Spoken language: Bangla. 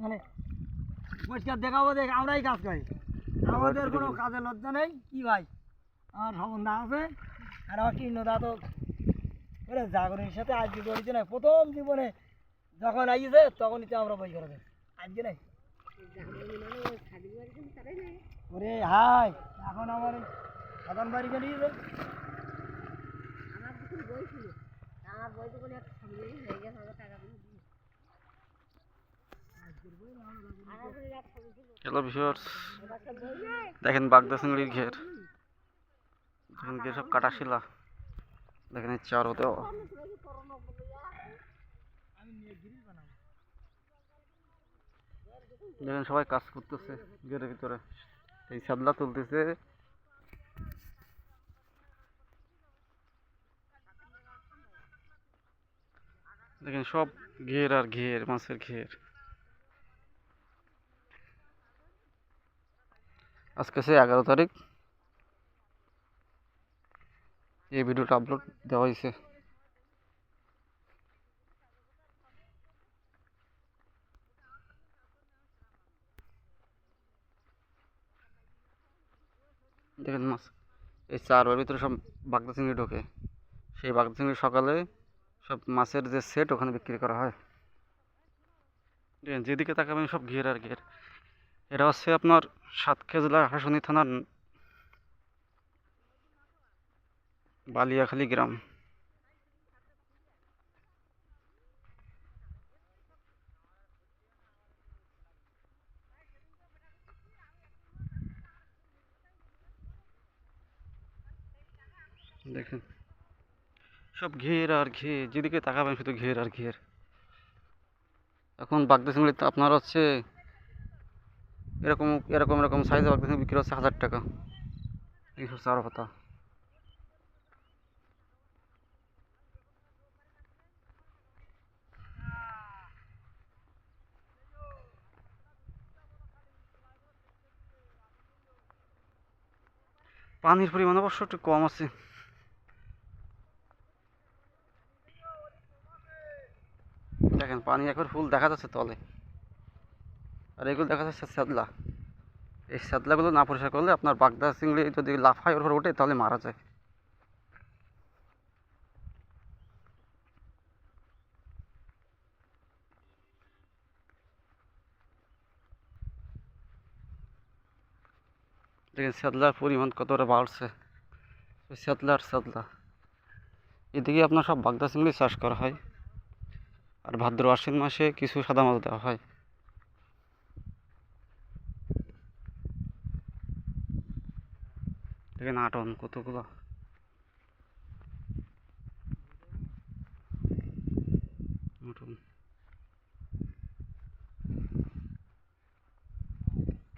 মানে পরিষ্কার দেখাবো, দেখ আমরাই কাজ করি, আমাদের কোনো কাজে লজ্জা নেই। কি ভাই, আমার সম্বন্ধ আছে, আর আমার কীর্ণদা তো জাগরণের সাথে আজকে জড়িত নাই, প্রথম জীবনে যখন আইছে তখনই তো আমরা বই করে দেয়, আজকে নাই। ওরে হাই, এখন আমার সাধারণ বাড়ি গেলিয়েছে। হ্যালো ভিউয়ার্স, দেখেন বাগদা চিংড়ির ঘের, দেখেন ঘের সব কাটা শিলা, দেখেন চারও দেওয়া। দেখেন সবাই কাজ করতেছে ঘেরের ভিতরে, এই সাদলা তুলতেছে। দেখেন সব ঘের আর ঘের, মাছের ঘের। আজকে সে 11 তারিখ, এই ভিডিওটা আপলোড দেওয়া হয়েছে। দেখেন মাছ, এই চারবার ভিতরে সব বাগদা চিংড়ি ঢোকে। সেই বাগদা চিংড়ি সকালে সব মাছের যে সেট ওখানে বিক্রি করা হয়। দেখেন যেদিকে তাকাবেন সব ঘের আর ঘের। এটা হচ্ছে আপনার সাতক্ষীরা জেলার হাসনী থানার বালিয়াখালী গ্রাম। দেখেন সব ঘের আর ঘের, যেদিকে তাকাবেন শুধু ঘের আর ঘের। এখন বাগদা চিংড়ি আপনার হচ্ছে এরকম এরকম এরকম সাইজে বাগদা চিংড়ি বিক্রি হচ্ছে 1000 টাকা। এই হচ্ছে আরো কথা। পানির পরিমাণ অবশ্য একটু কম আছে। দেখেন পানি একবার ফুল দেখা যাচ্ছে তলে, আর এগুলো দেখা যাচ্ছে শ্যাদলা। এই শ্যাদলাগুলো না পরিষ্কার করলে আপনার বাগদা চিংড়ি যদি লাফায় ওর উপর ওঠে তাহলে মারা যায়। দেখেন শ্যাদলার পরিমাণ কতটা বাড়ছে। শ্যাদলার শ্যাদলা, এদিকে আপনার সব বাগদা চিংড়ি চাষ করা হয়, আর ভাদ্র আশ্বিন মাসে কিছু সাদা মাছ দেওয়া হয়। দেখেন আটন কতগুলো।